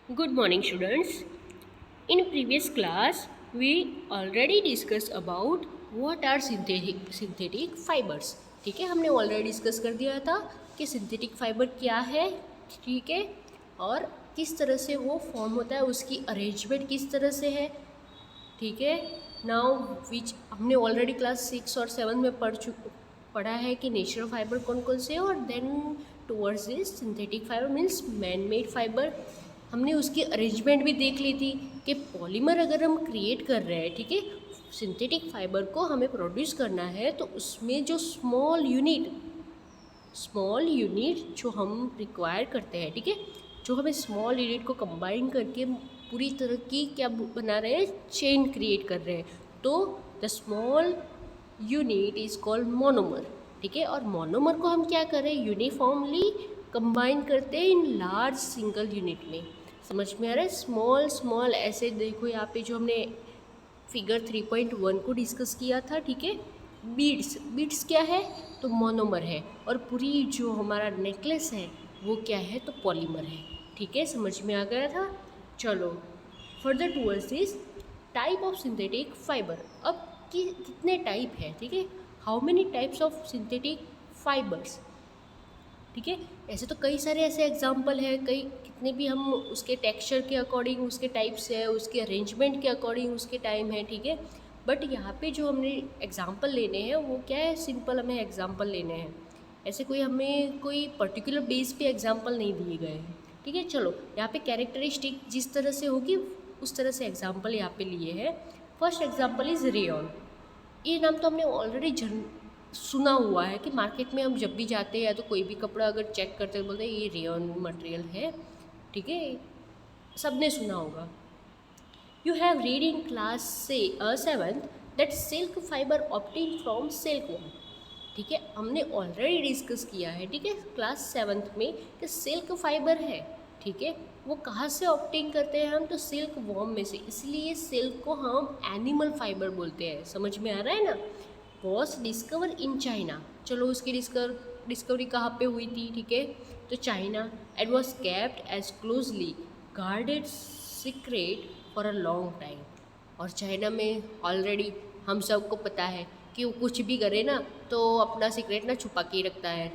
Good morning, students. In previous class, we already discussed about what are synthetic fibers. ठीक है, हमने already discuss कर दिया था कि सिंथेटिक फाइबर क्या है, ठीक है, और किस तरह से वो फॉर्म होता है, उसकी अरेंजमेंट किस तरह से है, ठीक है। नाउ विच हमने ऑलरेडी क्लास 6 और 7 में पढ़ा है कि नेचुरल फाइबर कौन कौन से है, और then towards this synthetic fibre means man made fibre. हमने उसकी अरेंजमेंट भी देख ली थी कि पॉलीमर अगर हम क्रिएट कर रहे हैं, ठीक है, सिंथेटिक फाइबर को हमें प्रोड्यूस करना है, तो उसमें जो स्मॉल यूनिट जो हम रिक्वायर करते हैं, ठीक है, जो हमें स्मॉल यूनिट को कंबाइन करके पूरी तरह की क्या बना रहे हैं, चेन क्रिएट कर रहे हैं, तो the small unit is called monomer, ठीक है। और मोनोमर को हम क्या करें, यूनिफॉर्मली कंबाइन करते हैं इन लार्ज सिंगल यूनिट में। समझ में आ रहा है, स्मॉल स्मॉल ऐसे देखो यहाँ पे जो हमने फिगर 3.1 को डिस्कस किया था, ठीक है। बीड्स क्या है, तो मोनोमर है, और पूरी जो हमारा नेकलेस है वो क्या है, तो पॉलीमर है, ठीक है। समझ में आ गया था। चलो further towards this type of synthetic fibre. अब कितने टाइप है, ठीक है, how many types of synthetic fibres, ठीक है। ऐसे तो कई सारे ऐसे एग्जाम्पल है, कई कितने भी हम उसके टेक्सचर के अकॉर्डिंग उसके टाइप्स है, उसके अरेंजमेंट के अकॉर्डिंग उसके टाइम है, ठीक है। बट यहाँ पे जो हमने एग्जाम्पल लेने हैं वो क्या है, सिंपल हमें एग्जाम्पल लेने हैं, ऐसे कोई हमें कोई पर्टिकुलर बेस पे एग्जाम्पल नहीं दिए गए हैं, ठीक है। चलो यहाँ पे कैरेक्टरिस्टिक जिस तरह से होगी उस तरह से एग्जाम्पल यहाँ पे लिए हैं। First example is rayon. ये नाम तो हमने ऑलरेडी सुना हुआ है कि मार्केट में हम जब भी जाते हैं या तो कोई भी कपड़ा अगर चेक करते हैं बोलते हैं ये रेयॉन मटेरियल है, ठीक है, सबने सुना होगा। You have read in class से 7th that silk fibre obtain from silkworm, ठीक है, हमने ऑलरेडी डिस्कस किया है, ठीक है, क्लास 7th में कि सिल्क फाइबर है, ठीक है, वो कहाँ से ऑप्टेन करते हैं हम, तो सिल्क वॉर्म में से, इसलिए सिल्क को हम एनिमल फाइबर बोलते हैं। समझ में आ रहा है ना। वॉज डिस्कवर इन चाइना, चलो उसकी डिस्कवरी कहाँ पे हुई थी, ठीक है, तो China. And was kept as closely guarded secret for a long time. और चाइना में ऑलरेडी हम सबको पता है कि वो कुछ भी करे ना तो अपना सीक्रेट ना छुपा के ही रखता है,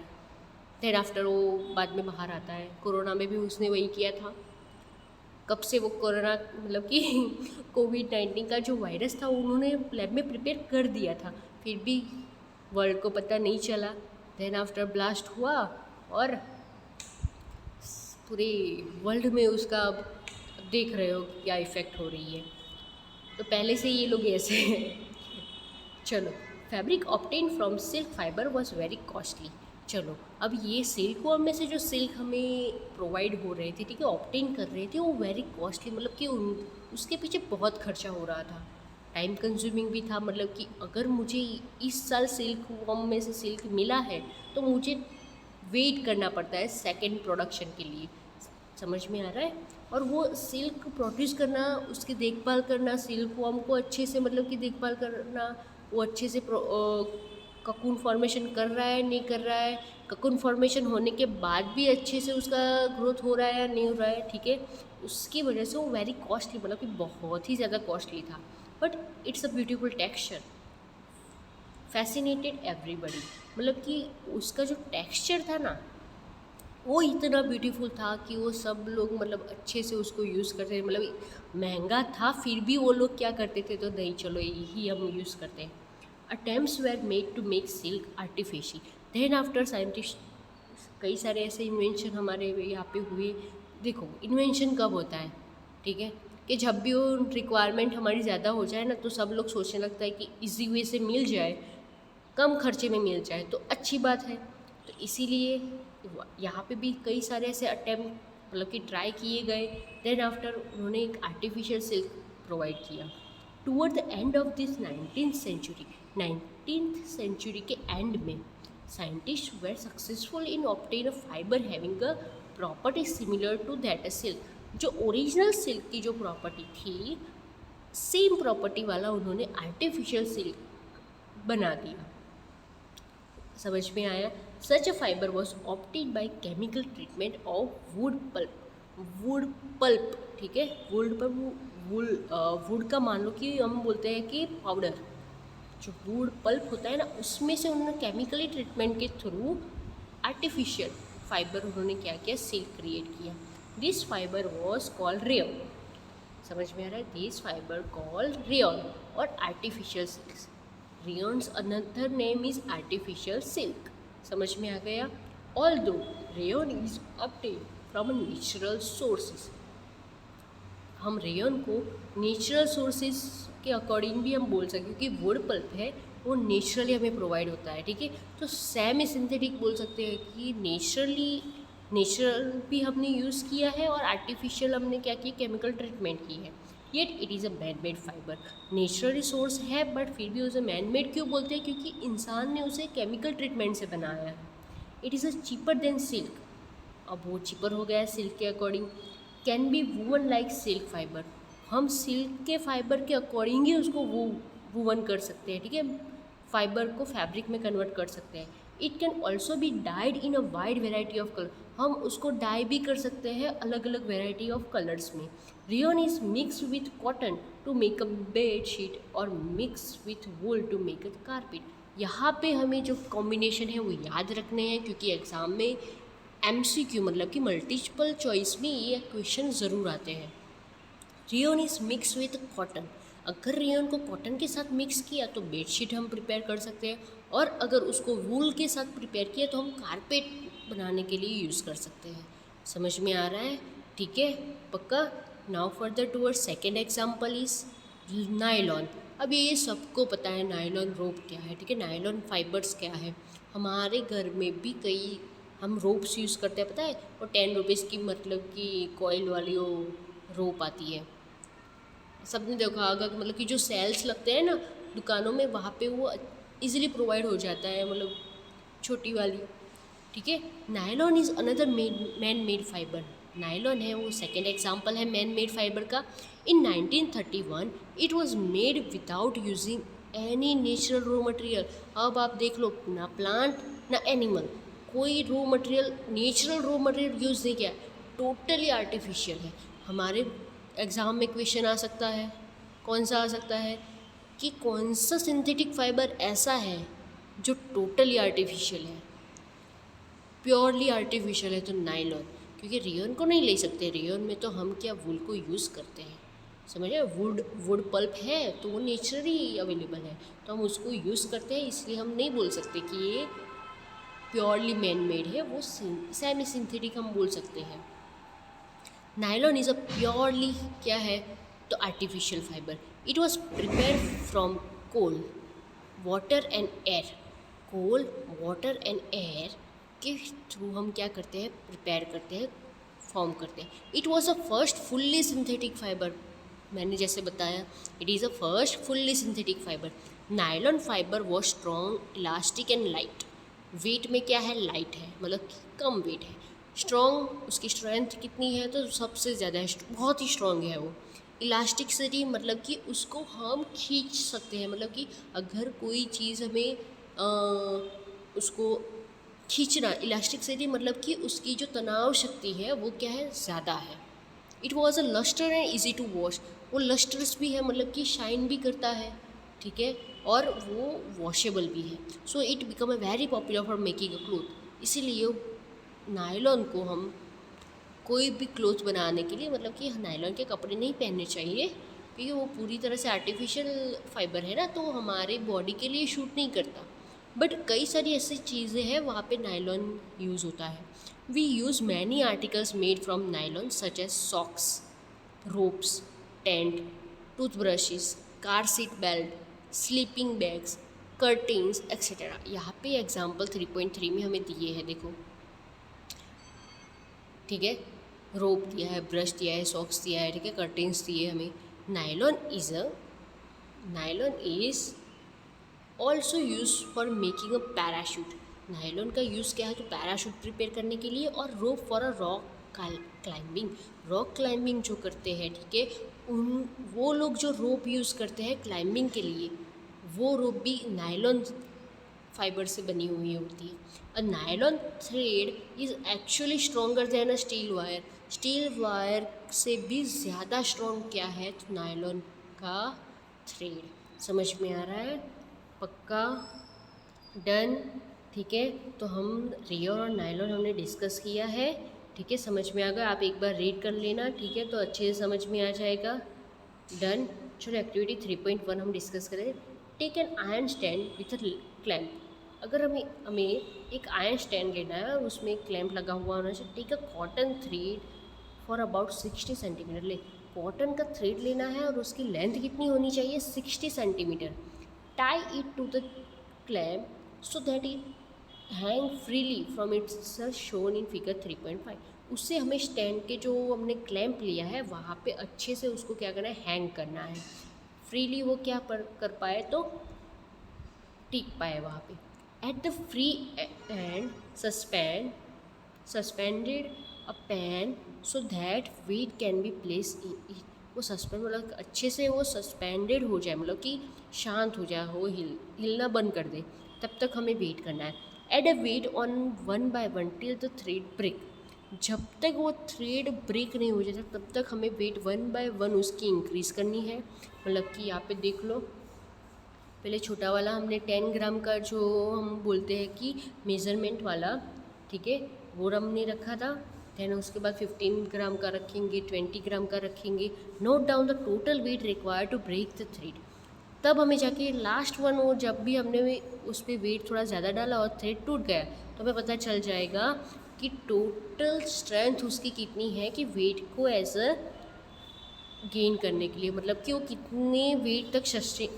देन आफ्टर वो बाद में बाहर आता है। कोरोना में भी उसने वही किया था। कब से वो कोरोना मतलब कि कोविड-19 का जो वायरस था उन्होंने लैब में प्रिपेयर कर दिया था, फिर भी वर्ल्ड को पता नहीं चला। देन आफ्टर ब्लास्ट हुआ और पूरे वर्ल्ड में उसका अब देख रहे हो क्या इफ़ेक्ट हो रही है, तो पहले से ये लोग ऐसे हैं। चलो fabric obtain from silk fibre was very costly. चलो अब ये सिल्क वर्म में से जो सिल्क हमें प्रोवाइड हो रहे थे, ठीक है, ऑप्टेन कर रहे थे, वो वेरी कॉस्टली, मतलब कि उसके पीछे बहुत खर्चा हो रहा था, टाइम कंज्यूमिंग भी था। मतलब कि अगर मुझे इस साल सिल्क वर्म में से सिल्क मिला है तो मुझे वेट करना पड़ता है सेकेंड प्रोडक्शन के लिए। समझ में आ रहा है। और वो सिल्क प्रोड्यूस करना, उसकी देखभाल करना, सिल्क वर्म को अच्छे से मतलब कि देखभाल करना, वो अच्छे से ककून फॉर्मेशन कर रहा है नहीं कर रहा है, ककून फॉर्मेशन होने के बाद भी अच्छे से उसका ग्रोथ हो रहा है या नहीं हो रहा है, ठीक है, उसकी वजह से वो वेरी कॉस्टली, मतलब कि बहुत ही ज़्यादा कॉस्टली था। But it's a beautiful texture, fascinated everybody, मतलब कि उसका जो टेक्सचर था ना वो इतना ब्यूटीफुल था कि वो सब लोग मतलब अच्छे से उसको यूज़ करते थे। मतलब महंगा था फिर भी वो लोग क्या करते थे, तो नहीं चलो यही हम यूज़ करते हैं। Attempts were made to make silk artificial, then after scientist कई सारे ऐसे इन्वेंशन हमारे यहाँ पे हुए। देखो इन्वेंशन कब होता है, ठीक है, कि जब भी वो रिक्वायरमेंट हमारी ज़्यादा हो जाए ना तो सब लोग सोचने लगता है कि इजी वे से मिल जाए, कम खर्चे में मिल जाए तो अच्छी बात है। तो इसीलिए यहाँ पे भी कई सारे ऐसे अटैम्प्ट मतलब कि ट्राई किए गए। देन आफ्टर उन्होंने एक आर्टिफिशियल सिल्क प्रोवाइड किया। Toward the end of this 19th century के एंड में scientist were successful in obtain a fibre having a property similar to that a silk. जो ओरिजिनल सिल्क की जो प्रॉपर्टी थी same property वाला उन्होंने artificial silk बना दिया। समझ में आया। Such a fiber was opted by chemical treatment of wood pulp. Wood pulp, ठीक है, वुड पर वुड का मान लो कि हम बोलते हैं कि पाउडर, जो वुड पल्प होता है ना, उसमें से उन्होंने केमिकली ट्रीटमेंट के थ्रू आर्टिफिशियल फाइबर उन्होंने क्या किया, सिल्क क्रिएट किया। This fiber was called rayon. समझ में आ रहा है, दिस फाइबर कॉल्ड रेयन और artificial silk. Rayon's another name is artificial silk. समझ में आ गया। Although rayon is obtained from natural sources, हम रेयन को नेचुरल सोर्सेज के अकॉर्डिंग भी हम बोल सकते हैं, क्योंकि वुड पल्प है वो नेचुरली हमें प्रोवाइड होता है, ठीक है। तो सेमी सिंथेटिक बोल सकते हैं कि नेचुरल भी हमने यूज़ किया है और आर्टिफिशियल हमने क्या किया, केमिकल ट्रीटमेंट की है। Yet it is a man made fibre. Natural resource है बट फिर भी उसे मैन मेड क्यों बोलते हैं, क्योंकि इंसान ने उसे केमिकल ट्रीटमेंट से बनाया है। It is a cheaper than silk, अब वो चीपर हो गया है सिल्क के according. Can be woven like silk fibre, हम सिल्क के फाइबर के अकॉर्डिंग ही उसको वूवन कर सकते हैं, ठीक है, फाइबर को फैब्रिक में कन्वर्ट कर सकते हैं। It can also be dyed in a wide variety of colour, हम उसको डाई भी कर सकते हैं अलग अलग वेराइटी ऑफ कलर्स में। Rayon is mix with cotton to make a bed sheet और mix with wool to make a carpet. यहाँ पे हमें जो कॉम्बिनेशन है वो याद रखने हैं, क्योंकि एग्ज़ाम में MCQ मतलब कि मल्टीपल चॉइस में ये क्वेश्चन ज़रूर आते हैं। Rayon is mix with cotton, अगर रेयन को कॉटन के साथ मिक्स किया तो बेडशीट हम प्रिपेयर कर सकते हैं, और अगर उसको वूल के साथ प्रिपेयर किया तो हम कारपेट बनाने के लिए यूज़ कर सकते हैं। समझ में आ रहा है, ठीक है, पक्का। Now further toward second example is nylon. अब ये सबको पता है नायलॉन रोप क्या है, ठीक है, नायलॉन फाइबर्स क्या है। हमारे घर में भी कई हम रोप्स यूज़ करते हैं, पता है, और 10 रुपीज़ की मतलब कि कॉइल वाली वो रोप आती है, सबने देखा होगा कि मतलब कि जो सेल्स लगते हैं ना दुकानों में, वहाँ पे वो इजीली प्रोवाइड हो जाता है, मतलब छोटी वाली, ठीक है। Nylon is another man made fibre, nylon है वो सेकेंड एग्जाम्पल है मैन मेड फाइबर का। इन 1931 it was made without using any natural raw material. अब आप देख लो, ना प्लांट ना एनिमल, कोई raw material, natural raw material use नहीं किया, टोटली आर्टिफिशियल है। हमारे एग्ज़ाम में क्वेश्चन आ सकता है, कौन सा आ सकता है, कि कौन सा सिंथेटिक फाइबर ऐसा है जो टोटली आर्टिफिशियल है, प्योरली आर्टिफिशियल है, तो नायलॉन। क्योंकि रेयन को नहीं ले सकते, रेयन में तो हम क्या वुल को यूज़ करते हैं, समझे, वुड पल्प है तो वो नेचुरली अवेलेबल है तो हम उसको यूज़ करते हैं, इसलिए हम नहीं बोल सकते कि ये प्योरली मैन मेड है, वो सेमी सिंथेटिक हम बोल सकते हैं। नायलॉन इज़ अ प्योरली क्या है, तो artificial fibre. It was prepare from coal, water and air, coal, water and air के थ्रू हम क्या करते हैं, प्रिपेयर करते हैं, फॉर्म करते हैं। It was a first fully synthetic fibre, मैंने जैसे बताया it is a first fully synthetic fibre. Nylon fibre was strong, elastic and light, weight में क्या है, लाइट है, मतलब कि कम वेट है। स्ट्रॉन्ग, उसकी स्ट्रेंथ कितनी है, तो सबसे ज़्यादा है, बहुत ही स्ट्रॉन्ग है वो। इलास्टिसिटी मतलब कि उसको हम खींच सकते हैं, मतलब कि अगर कोई चीज़ हमें उसको खींचना, इलास्टिसिटी मतलब कि उसकी जो तनाव शक्ति है वो क्या है, ज़्यादा है। It was a lustre and easy to wash, वो लस्टर्स भी है, मतलब कि शाइन भी करता है, ठीक है, और वो वॉशेबल भी है। So it become a very popular for making a cloth, इसीलिए नायलॉन को हम कोई भी क्लोथ बनाने के लिए, मतलब कि नायलॉन के कपड़े नहीं पहनने चाहिए, क्योंकि वो पूरी तरह से आर्टिफिशियल फाइबर है ना, तो हमारे बॉडी के लिए शूट नहीं करता। बट कई सारी ऐसी चीज़ें हैं वहाँ पे नायलॉन यूज़ होता है। We use many articles made from nylon such as socks, ropes, tent, toothbrushes, car seat belt, sleeping bags, curtains etcetera. यहाँ पे एग्जाम्पल 3.3 में हमें दिए हैं, देखो, ठीक है, रोप दिया है, ब्रश दिया है, सॉक्स दिया है, ठीक है, कर्टेन्स दिए हमें। Nylon is also use for making a parachute, nylon का यूज़ क्या है, तो पैराशूट प्रिपेयर करने के लिए, और rope for a rock climbing, rock climbing जो करते हैं, ठीक है, उन वो लोग जो रोप यूज़ करते हैं क्लाइंबिंग के लिए, वो रोप भी नायलॉन फाइबर से बनी हुई होती है। A nylon thread is actually stronger than a steel wire. Steel wire से भी ज़्यादा स्ट्रॉन्ग क्या है, तो नायलॉन का थ्रेड। समझ में आ रहा है? पक्का? डन। ठीक है, तो हम रेयन और नायलॉन हमने डिस्कस किया है। ठीक है, समझ में आ गया? आप एक बार रीड कर लेना, ठीक है, तो अच्छे से समझ में आ जाएगा। डन। चलो एक्टिविटी 3.1 हम डिस्कस करें। Take an iron stand with a clamp. अगर हमें एक आयरन स्टैंड लेना है और उसमें एक क्लैम्प लगा हुआ होना चाहिए। Take a cotton thread for about 60 centimetre. ले, कॉटन का थ्रेड लेना है और उसकी लेंथ कितनी होनी चाहिए, 60 centimetre. Tie it to the clamp so that it hang freely from its shown in figure 3.5। उससे हमें स्टैंड के जो हमने क्लैम्प लिया है वहाँ पे अच्छे से उसको क्या करना है, हैंग करना है। फ्रीली वो क्या कर पाए, तो टिक पाए वहाँ पे। At the free end suspended a pan so that weight can be place in it. वो सस्पेंड मतलब अच्छे से वो सस्पेंडेड हो जाए, मतलब कि शांत हो जाए, वो हिलना बंद कर दे, तब तक हमें वेट करना है। Add a weight on 1 by 1 till the thread break. जब तक वो थ्रेड ब्रेक नहीं हो जाता तब तक हमें वेट 1 by 1 उसकी इंक्रीज़ करनी है। मतलब कि यहाँ पे देख लो, पहले छोटा वाला हमने 10 ग्राम का जो हम बोलते हैं कि मेज़रमेंट वाला, ठीक है, वो हमने रखा था। देन उसके बाद 15 ग्राम का रखेंगे, 20 ग्राम का रखेंगे। Note down the total weight required to break the thread. तब हमें जाके लास्ट वन, और जब भी हमने उस पर वेट थोड़ा ज़्यादा डाला और थ्रेड टूट गया तो हमें पता चल जाएगा कि टोटल स्ट्रेंथ उसकी कितनी है, कि वेट को एज अ गेन करने के लिए, मतलब कि वो कितने वेट तक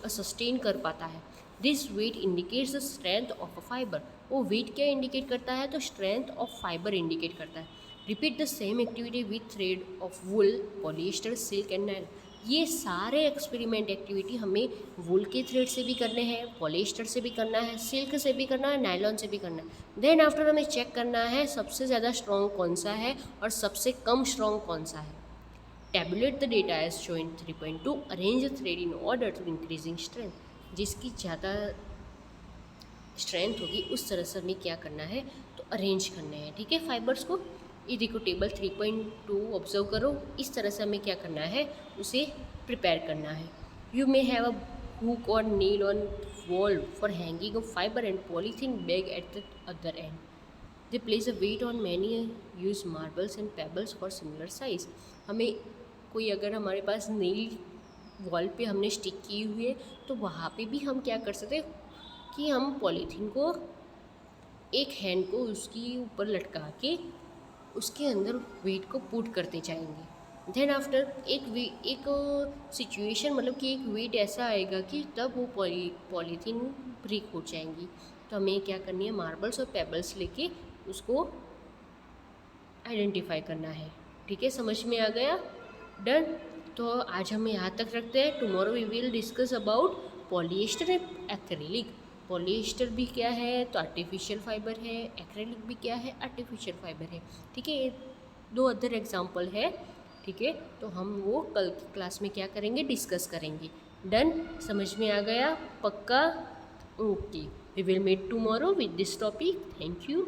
सस्टेन कर पाता है। This weight indicates the strength of a fibre. वो वेट क्या इंडिकेट करता है, तो स्ट्रेंथ ऑफ फाइबर इंडिकेट करता है। Repeat the same activity with thread of wool, polyester, silk and nylon. ये सारे एक्सपेरिमेंट एक्टिविटी हमें वुल के थ्रेड से भी करने हैं, पॉलिएस्टर से भी करना है, सिल्क से भी करना है, नायलॉन से भी करना है। देन आफ्टर हमें चेक करना है सबसे ज़्यादा स्ट्रॉन्ग कौन सा है और सबसे कम स्ट्रॉन्ग कौन सा है। Tabulate the data as shown in 3.2. Arrange the thread in order to increasing strength. जिसकी ज़्यादा स्ट्रेंथ होगी उस तरह से हमें क्या करना है, तो अरेंज करने हैं। ठीक है, फाइबर्स को। ये देखो टेबल 3.2 ऑब्जर्व करो, इस तरह से हमें क्या करना है, उसे प्रिपेयर करना है। You may have a hook और nail on wall for hanging of fiber and polythene bag at the other end. They place a weight on many use marbles and pebbles for similar size. हमें कोई अगर हमारे पास नील wall पे हमने stick की हुई है तो वहाँ पे भी हम क्या कर सकते हैं कि हम पॉलीथीन को एक हैंड को उसकी ऊपर लटका के उसके अंदर वेट को पुट करते जाएंगे। देन आफ्टर एक सिचुएशन, मतलब कि एक वेट ऐसा आएगा कि तब वो पॉलीथीन ब्रेक हो जाएंगी। तो हमें क्या करनी है, मार्बल्स और पेबल्स लेके उसको आइडेंटिफाई करना है। ठीक है, समझ में आ गया? डन। तो आज हम यहाँ तक रखते हैं। Tomorrow we will discuss about polyester and acrylic. Polyester भी क्या है, तो आर्टिफिशियल फाइबर है। एक्रेलिक भी क्या है, आर्टिफिशियल फाइबर है। ठीक है, ये 2 अदर एग्जाम्पल है। ठीक है, तो हम वो कल की क्लास में क्या करेंगे, डिस्कस करेंगे। डन, समझ में आ गया? पक्का? Okay, we will meet tomorrow with this topic. Thank you.